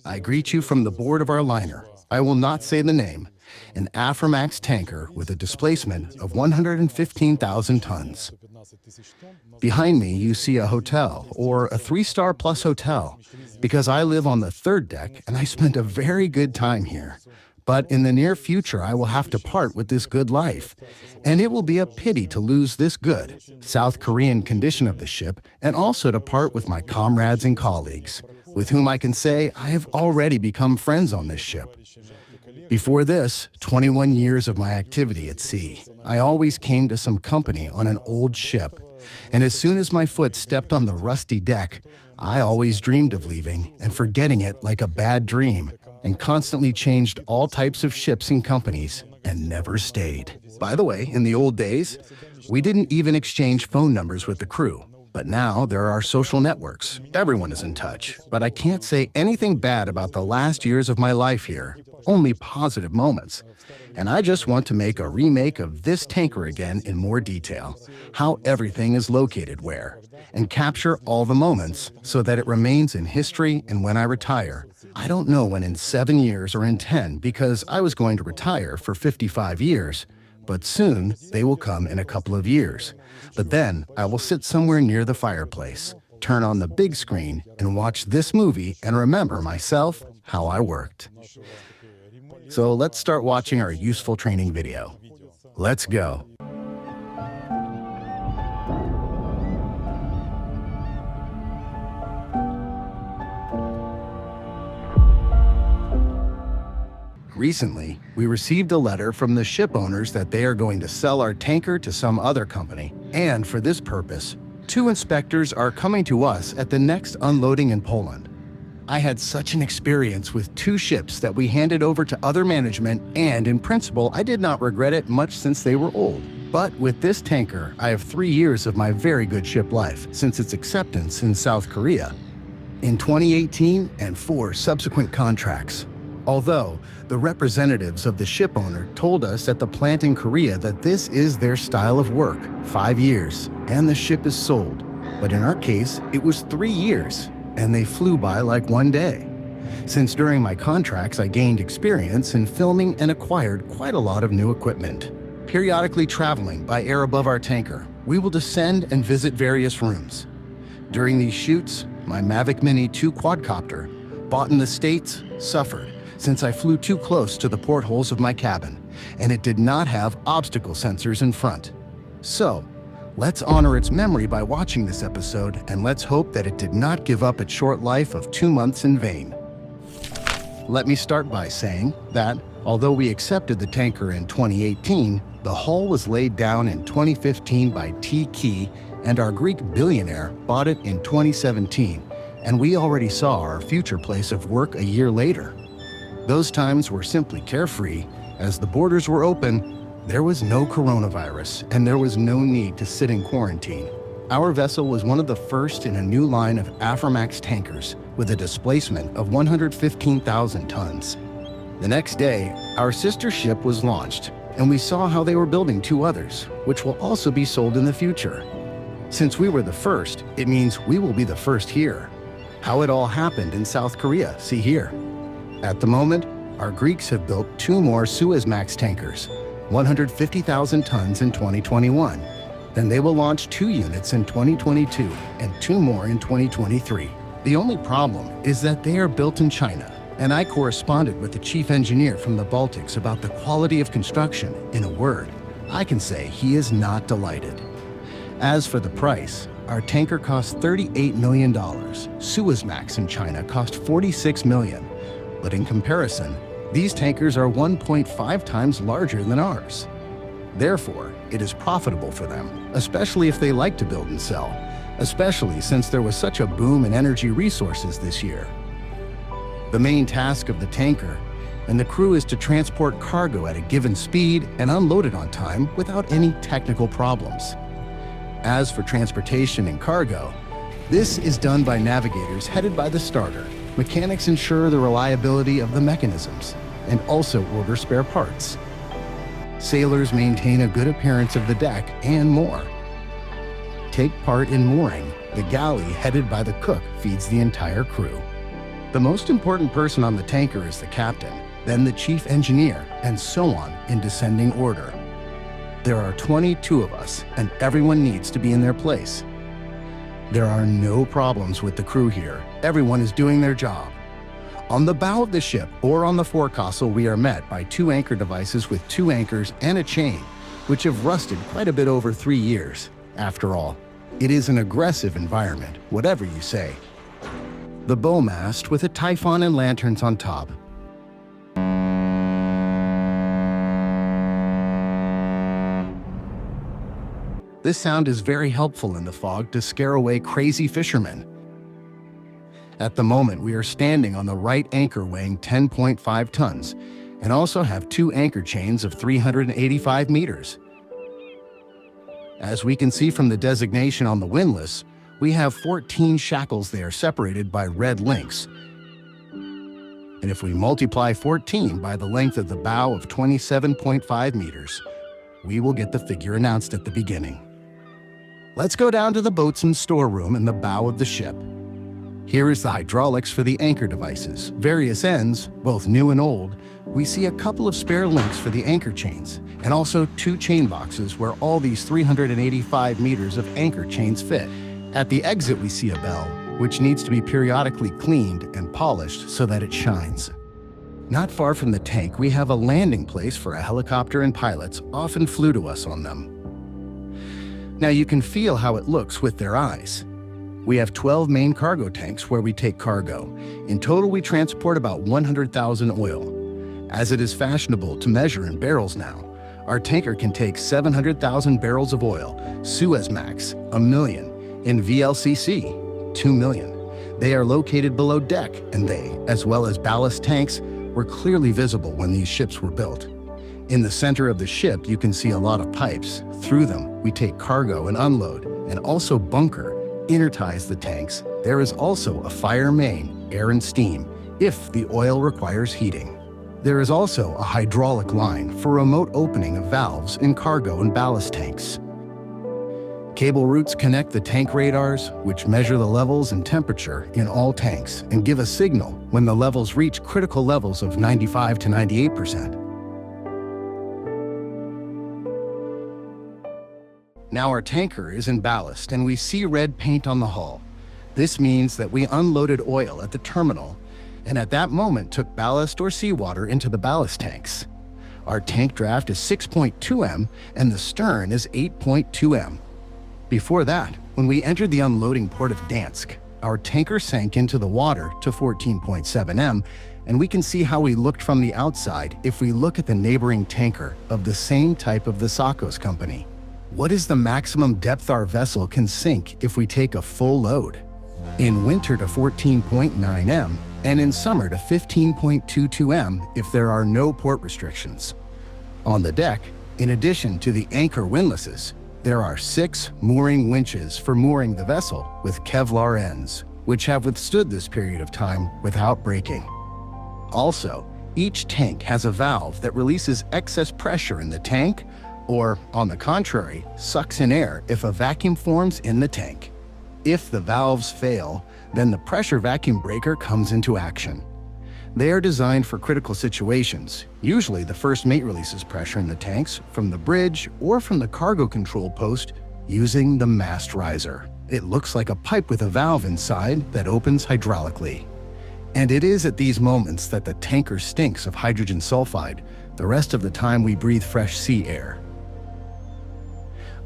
I greet you from the board of our liner. I will not say the name. An Aframax tanker with a displacement of 115,000 tons. Behind me, you see a hotel, or a 3-star plus hotel, because I live on the third deck and I spent a very good time here. But in the near future, I will have to part with this good life. And it will be a pity to lose this good, South Korean condition of the ship, and also to part with my comrades and colleagues, with whom I can say I have already become friends on this ship. Before this, 21 years of my activity at sea, I always came to some company on an old ship. And as soon as my foot stepped on the rusty deck, I always dreamed of leaving and forgetting it like a bad dream, and constantly changed all types of ships and companies, and never stayed. By the way, in the old days, we didn't even exchange phone numbers with the crew. But now there are social networks. Everyone is in touch. But I can't say anything bad about the last years of my life here. Only positive moments. And I just want to make a remake of this tanker again in more detail, how everything is located where, and capture all the moments so that it remains in history. And when I retire, I don't know when, in 7 years or in 10, because I was going to retire for 55 years, but soon they will come in a couple of years. But then I will sit somewhere near the fireplace, turn on the big screen, and watch this movie and remember myself, how I worked. So let's start watching our useful training video. Let's go. Recently, we received a letter from the ship owners that they are going to sell our tanker to some other company. And for this purpose, 2 inspectors are coming to us at the next unloading in Poland. I had such an experience with 2 ships that we handed over to other management, and in principle, I did not regret it much since they were old. But with this tanker, I have 3 years of my very good ship life since its acceptance in South Korea, in 2018, and 4 subsequent contracts. Although the representatives of the ship owner told us at the plant in Korea that this is their style of work, 5 years, and the ship is sold. But in our case, it was 3 years, and they flew by like 1 day. Since during my contracts I gained experience in filming and acquired quite a lot of new equipment. Periodically traveling by air above our tanker, we will descend and visit various rooms. During these shoots, my Mavic Mini 2 quadcopter, bought in the States, suffered since I flew too close to the portholes of my cabin, and it did not have obstacle sensors in front. So, let's honor its memory by watching this episode, and let's hope that it did not give up its short life of 2 months in vain. Let me start by saying that, although we accepted the tanker in 2018, the hull was laid down in 2015 by T. Key, and our Greek billionaire bought it in 2017, and we already saw our future place of work a year later. Those times were simply carefree. As the borders were open, there was no coronavirus, and there was no need to sit in quarantine. Our vessel was one of the first in a new line of Aframax tankers with a displacement of 115,000 tons. The next day, our sister ship was launched, and we saw how they were building 2 others, which will also be sold in the future. Since we were the first, it means we will be the first here. How it all happened in South Korea, see here. At the moment, our Greeks have built 2 more Suezmax tankers, 150,000 tons in 2021. Then they will launch 2 units in 2022 and 2 more in 2023. The only problem is that they are built in China, and I corresponded with the chief engineer from the Baltics about the quality of construction. In a word, I can say he is not delighted. As for the price, our tanker cost $38 million. Suezmax in China cost $46 million. But in comparison, these tankers are 1.5 times larger than ours. Therefore, it is profitable for them, especially if they like to build and sell, especially since there was such a boom in energy resources this year. The main task of the tanker and the crew is to transport cargo at a given speed and unload it on time without any technical problems. As for transportation and cargo, this is done by navigators headed by the starter. Mechanics ensure the reliability of the mechanisms and also order spare parts. Sailors maintain a good appearance of the deck and more. Take part in mooring. The galley headed by the cook feeds the entire crew. The most important person on the tanker is the captain, then the chief engineer, and so on in descending order. There are 22 of us, and everyone needs to be in their place. There are no problems with the crew here. Everyone is doing their job. On the bow of the ship or on the forecastle, we are met by 2 anchor devices with 2 anchors and a chain, which have rusted quite a bit over 3 years. After all, it is an aggressive environment, whatever you say. The bow mast with a typhon and lanterns on top. This sound is very helpful in the fog to scare away crazy fishermen. At the moment, we are standing on the right anchor weighing 10.5 tons and also have 2 anchor chains of 385 meters. As we can see from the designation on the windlass, we have 14 shackles there separated by red links. And if we multiply 14 by the length of the bow of 27.5 meters, we will get the figure announced at the beginning. Let's go down to the boatswain's storeroom in the bow of the ship. Here is the hydraulics for the anchor devices, various ends, both new and old. We see a couple of spare links for the anchor chains, and also 2 chain boxes where all these 385 meters of anchor chains fit. At the exit, we see a bell, which needs to be periodically cleaned and polished so that it shines. Not far from the tank, we have a landing place for a helicopter, and pilots often flew to us on them. Now you can feel how it looks with their eyes. We have 12 main cargo tanks where we take cargo. In total, we transport about 100,000 oil. As it is fashionable to measure in barrels now, our tanker can take 700,000 barrels of oil, Suezmax, 1 million, in VLCC, 2 million. They are located below deck, and they, as well as ballast tanks, were clearly visible when these ships were built. In the center of the ship, you can see a lot of pipes. Through them, we take cargo and unload, and also bunker, interties the tanks. There is also a fire main, air and steam, if the oil requires heating. There is also a hydraulic line for remote opening of valves in cargo and ballast tanks. Cable routes connect the tank radars, which measure the levels and temperature in all tanks and give a signal when the levels reach critical levels of 95 to 98%. Now our tanker is in ballast and we see red paint on the hull. This means that we unloaded oil at the terminal and at that moment took ballast or seawater into the ballast tanks. Our tank draft is 6.2 m and the stern is 8.2 m. Before that, when we entered the unloading port of Dansk, our tanker sank into the water to 14.7 m, and we can see how we looked from the outside if we look at the neighboring tanker of the same type of the Sakos company. What is the maximum depth our vessel can sink if we take a full load? In winter to 14.9 m, and in summer to 15.22 m if there are no port restrictions. On the deck, in addition to the anchor windlasses, there are 6 mooring winches for mooring the vessel with Kevlar ends, which have withstood this period of time without breaking. Also, each tank has a valve that releases excess pressure in the tank, or, on the contrary, sucks in air if a vacuum forms in the tank. If the valves fail, then the pressure vacuum breaker comes into action. They are designed for critical situations. Usually the first mate releases pressure in the tanks from the bridge or from the cargo control post using the mast riser. It looks like a pipe with a valve inside that opens hydraulically. And it is at these moments that the tanker stinks of hydrogen sulfide. The rest of the time we breathe fresh sea air.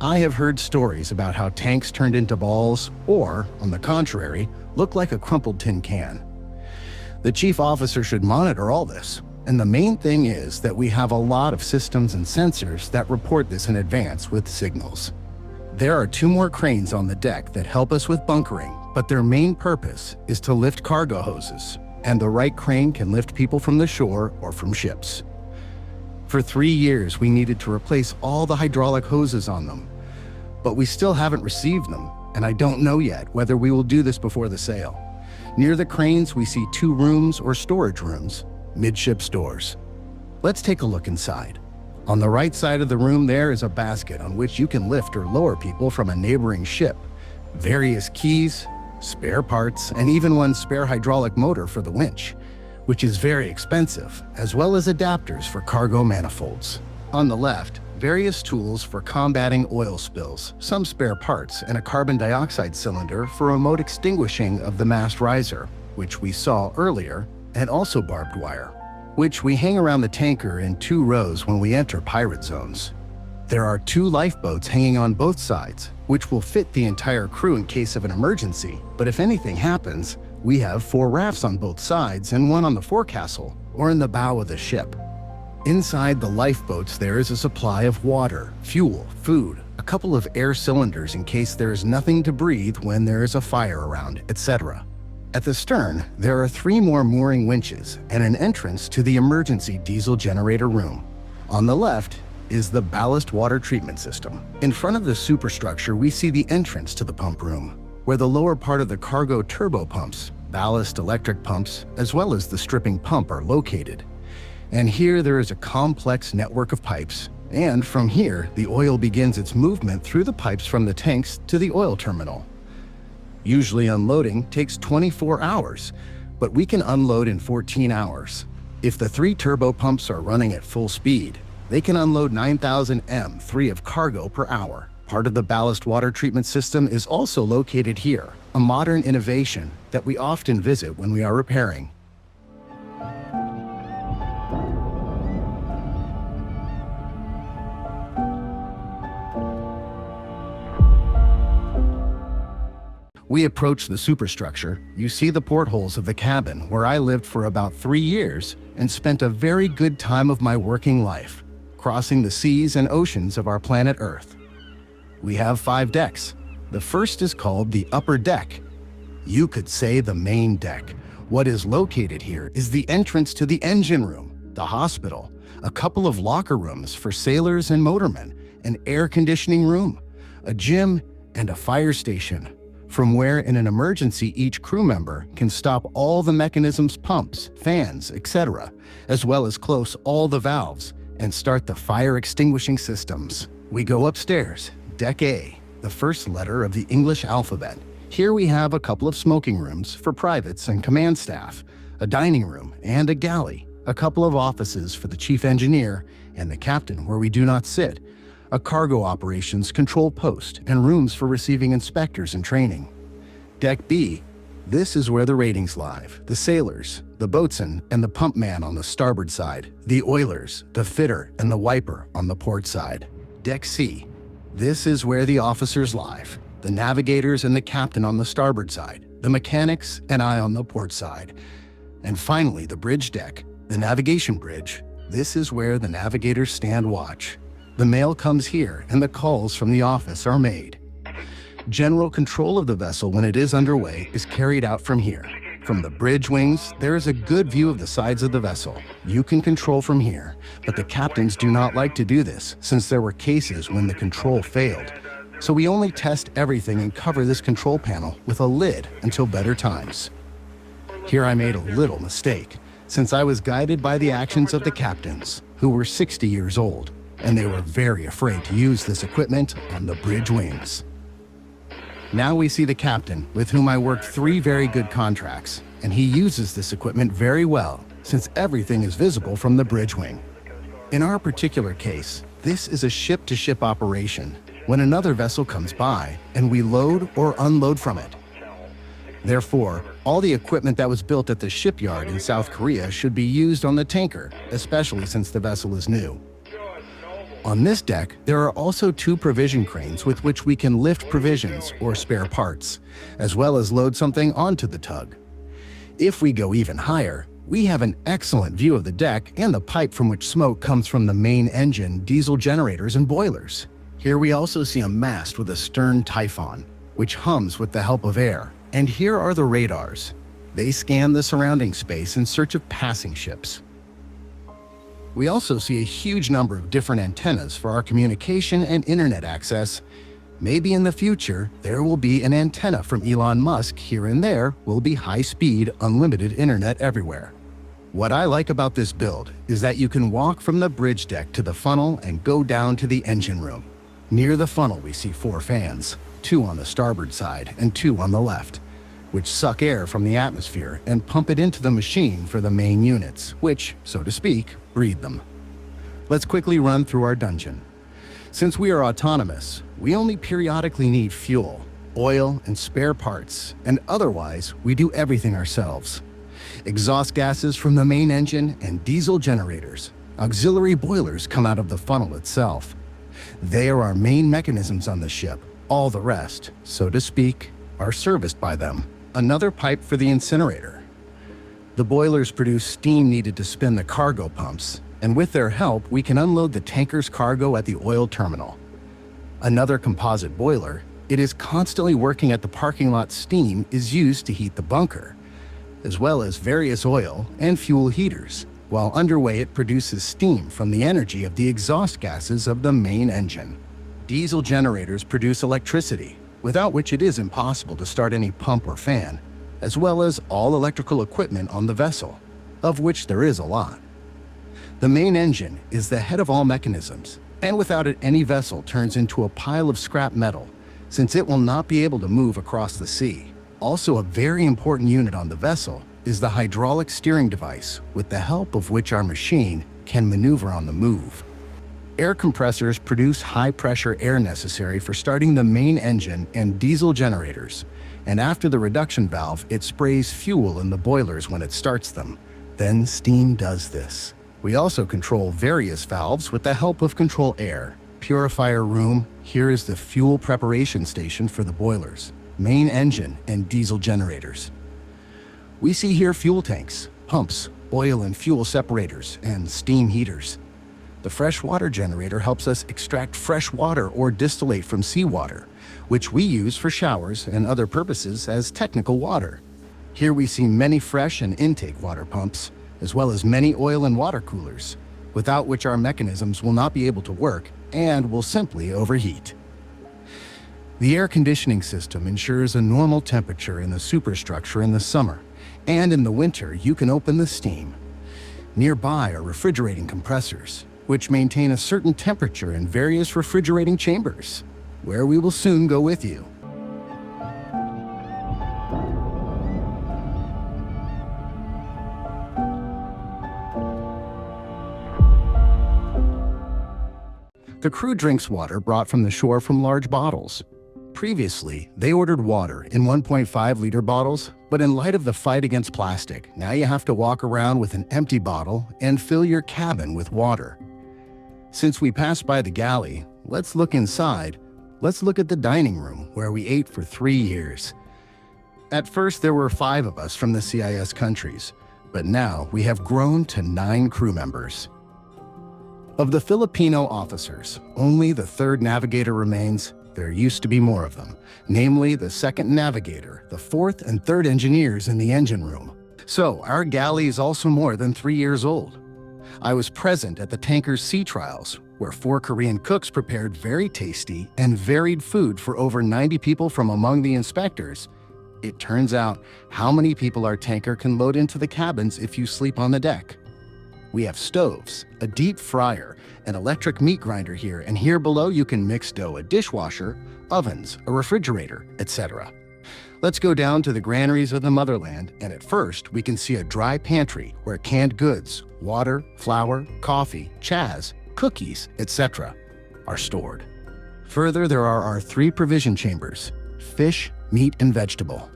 I have heard stories about how tanks turned into balls or, on the contrary, look like a crumpled tin can. The chief officer should monitor all this, and the main thing is that we have a lot of systems and sensors that report this in advance with signals. There are 2 more cranes on the deck that help us with bunkering, but their main purpose is to lift cargo hoses, and the right crane can lift people from the shore or from ships. For 3 years, we needed to replace all the hydraulic hoses on them, but we still haven't received them, and I don't know yet whether we will do this before the sale. Near the cranes, we see 2 rooms or storage rooms, midship stores. Let's take a look inside. On the right side of the room there is a basket on which you can lift or lower people from a neighboring ship. Various keys, spare parts, and even one spare hydraulic motor for the winch, which is very expensive, as well as adapters for cargo manifolds. On the left, various tools for combating oil spills, some spare parts, and a carbon dioxide cylinder for remote extinguishing of the mast riser, which we saw earlier, and also barbed wire, which we hang around the tanker in 2 rows when we enter pirate zones. There are 2 lifeboats hanging on both sides, which will fit the entire crew in case of an emergency, but if anything happens, we have 4 rafts on both sides and 1 on the forecastle, or in the bow of the ship. Inside the lifeboats there is a supply of water, fuel, food, a couple of air cylinders in case there is nothing to breathe when there is a fire around, etc. At the stern, there are 3 more mooring winches and an entrance to the emergency diesel generator room. On the left is the ballast water treatment system. In front of the superstructure, we see the entrance to the pump room, where the lower part of the cargo turbo pumps, ballast electric pumps, as well as the stripping pump are located. And here there is a complex network of pipes, and from here, the oil begins its movement through the pipes from the tanks to the oil terminal. Usually unloading takes 24 hours, but we can unload in 14 hours. If the 3 turbo pumps are running at full speed, they can unload 9,000 m3 of cargo per hour. Part of the ballast water treatment system is also located here, a modern innovation that we often visit when we are repairing. We approach the superstructure. You see the portholes of the cabin where I lived for about 3 years and spent a very good time of my working life, crossing the seas and oceans of our planet Earth. We have 5 decks. The first is called the upper deck. You could say the main deck. What is located here is the entrance to the engine room, the hospital, a couple of locker rooms for sailors and motormen, an air conditioning room, a gym, and a fire station, from where in an emergency each crew member can stop all the mechanisms, pumps, fans, etc., as well as close all the valves and start the fire extinguishing systems. We go upstairs, Deck A, the first letter of the English alphabet. Here we have a couple of smoking rooms for privates and command staff, a dining room and a galley, a couple of offices for the chief engineer and the captain where we do not sit, a cargo operations control post, and rooms for receiving inspectors and training. Deck B, this is where the ratings live, the sailors, the boatswain, and the pump man on the starboard side, the oilers, the fitter, and the wiper on the port side. Deck C, this is where the officers live, the navigators and the captain on the starboard side, the mechanics and I on the port side. And finally, the bridge deck, the navigation bridge. This is where the navigators stand watch. The mail comes here and the calls from the office are made. General control of the vessel when it is underway is carried out from here. From the bridge wings, there is a good view of the sides of the vessel. You can control from here, but the captains do not like to do this since there were cases when the control failed. So we only test everything and cover this control panel with a lid until better times. Here I made a little mistake, since I was guided by the actions of the captains, who were 60 years old, and they were very afraid to use this equipment on the bridge wings. Now we see the captain, with whom I worked 3 very good contracts, and he uses this equipment very well, since everything is visible from the bridge wing. In our particular case, this is a ship-to-ship operation, when another vessel comes by, and we load or unload from it. Therefore, all the equipment that was built at the shipyard in South Korea should be used on the tanker, especially since the vessel is new. On this deck, there are also 2 provision cranes with which we can lift provisions or spare parts, as well as load something onto the tug. If we go even higher, we have an excellent view of the deck and the pipe from which smoke comes from the main engine, diesel generators, and boilers. Here we also see a mast with a stern typhon, which hums with the help of air. And here are the radars. They scan the surrounding space in search of passing ships. We also see a huge number of different antennas for our communication and internet access. Maybe in the future, there will be an antenna from Elon Musk here and there will be high-speed, unlimited internet everywhere. What I like about this build is that you can walk from the bridge deck to the funnel and go down to the engine room. Near the funnel we see 4 fans, 2 on the starboard side and 2 on the left. which suck air from the atmosphere and pump it into the machine for the main units, which, so to speak, breathe them. Let's quickly run through our dungeon. Since we are autonomous, we only periodically need fuel, oil, and spare parts, and otherwise, we do everything ourselves. Exhaust gases from the main engine and diesel generators. Auxiliary boilers come out of the funnel itself. They are our main mechanisms on the ship. All the rest, so to speak, are serviced by them. Another pipe for the incinerator. The boilers produce steam needed to spin the cargo pumps, and with their help, we can unload the tanker's cargo at the oil terminal. Another composite boiler, it is constantly working at the parking lot. Steam is used to heat the bunker, as well as various oil and fuel heaters. While underway, it produces steam from the energy of the exhaust gases of the main engine. Diesel generators produce electricity, without which it is impossible to start any pump or fan, as well as all electrical equipment on the vessel, of which there is a lot. The main engine is the head of all mechanisms, and without it, any vessel turns into a pile of scrap metal, since it will not be able to move across the sea. Also, a very important unit on the vessel is the hydraulic steering device, with the help of which our machine can maneuver on the move. Air compressors produce high-pressure air necessary for starting the main engine and diesel generators, and after the reduction valve, it sprays fuel in the boilers when it starts them. Then steam does this. We also control various valves with the help of control air. Purifier room, here is the fuel preparation station for the boilers, main engine, and diesel generators. We see here fuel tanks, pumps, oil and fuel separators, and steam heaters. The freshwater generator helps us extract fresh water or distillate from seawater, which we use for showers and other purposes as technical water. Here we see many fresh and intake water pumps, as well as many oil and water coolers, without which our mechanisms will not be able to work and will simply overheat. The air conditioning system ensures a normal temperature in the superstructure in the summer, and in the winter you can open the steam. Nearby are refrigerating compressors, which maintain a certain temperature in various refrigerating chambers, where we will soon go with you. The crew drinks water brought from the shore from large bottles. Previously, they ordered water in 1.5-liter bottles, but in light of the fight against plastic, now you have to walk around with an empty bottle and fill your cabin with water. Since we passed by the galley, let's look inside. Let's look at the dining room, where we ate for 3 years. At first, there were 5 of us from the CIS countries, but now we have grown to 9 crew members. Of the Filipino officers, only the 3rd navigator remains. There used to be more of them, namely the 2nd navigator, the 4th and 3rd engineers in the engine room. So our galley is also more than 3 years old. I was present at the tanker's sea trials, where 4 Korean cooks prepared very tasty and varied food for over 90 people from among the inspectors. It turns out how many people our tanker can load into the cabins if you sleep on the deck. We have stoves, a deep fryer, an electric meat grinder here, and here below you can mix dough, a dishwasher, ovens, a refrigerator, etc. Let's go down to the granaries of the motherland, and at first we can see a dry pantry where canned goods, water, flour, coffee, chas, cookies, etc. are stored. Further, there are our 3 provision chambers: fish, meat, and vegetable.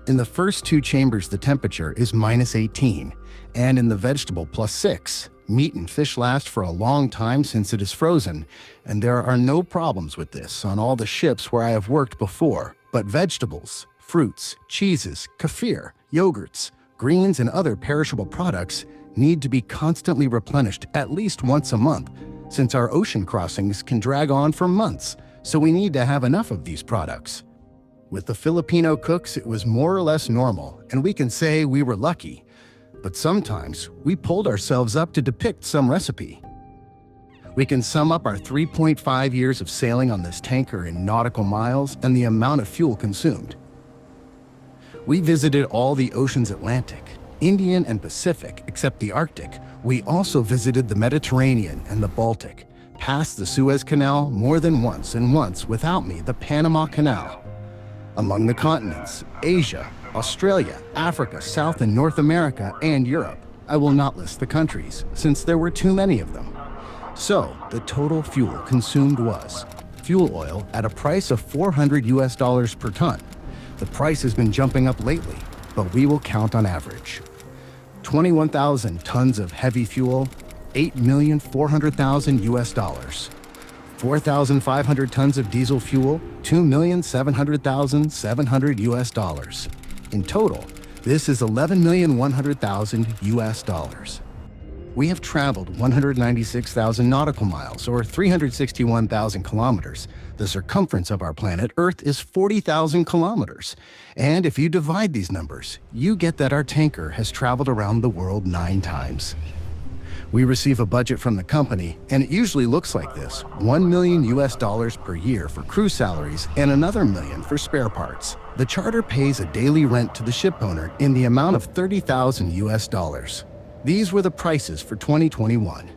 In the first 2 chambers, the temperature is -18, and in the vegetable +6. Meat and fish last for a long time since it is frozen, and there are no problems with this on all the ships where I have worked before. But vegetables, fruits, cheeses, kefir, yogurts, greens, and other perishable products need to be constantly replenished at least once a month, since our ocean crossings can drag on for months, so we need to have enough of these products. With the Filipino cooks, it was more or less normal, and we can say we were lucky. But sometimes we pulled ourselves up to depict some recipe. We can sum up our 3.5 years of sailing on this tanker in nautical miles and the amount of fuel consumed. We visited all the oceans: Atlantic, Indian, and Pacific, except the Arctic. We also visited the Mediterranean and the Baltic, passed the Suez Canal more than once, and once, without me, the Panama Canal. Among the continents, Asia, Australia, Africa, South and North America, and Europe. I will not list the countries, since there were too many of them. So, the total fuel consumed was fuel oil at a price of $400 per ton. The price has been jumping up lately, but we will count on average. 21,000 tons of heavy fuel, $8,400,000. 4,500 tons of diesel fuel, $2,700,700. In total, this is $11,100,000. We have traveled 196,000 nautical miles, or 361,000 kilometers. The circumference of our planet Earth is 40,000 kilometers. And if you divide these numbers, you get that our tanker has traveled around the world 9 times. We receive a budget from the company, and it usually looks like this: $1 million per year for crew salaries and another $1 million for spare parts. The charter pays a daily rent to the ship owner in the amount of $30,000. These were the prices for 2021.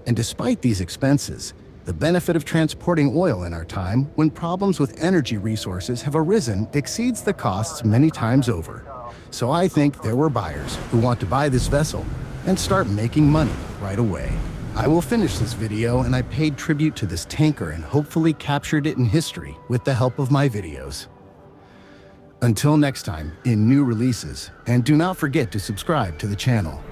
And despite these expenses, the benefit of transporting oil in our time, when problems with energy resources have arisen, exceeds the costs many times over. So I think there were buyers who want to buy this vessel and start making money right away. I will finish this video, and I paid tribute to this tanker and hopefully captured it in history with the help of my videos. Until next time, in new releases, and do not forget to subscribe to the channel.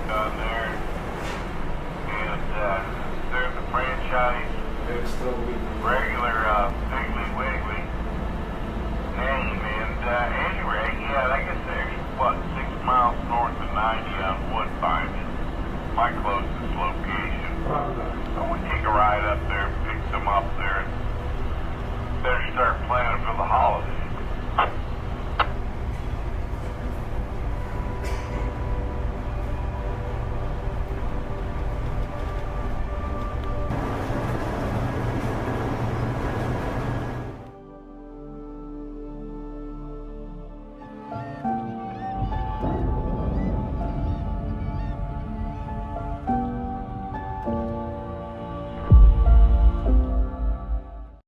Down there, and there's a franchise, regular Piggly Wiggly name, and anyway, yeah, I guess there's, what, 6 miles north of 90 on Woodbine, my close.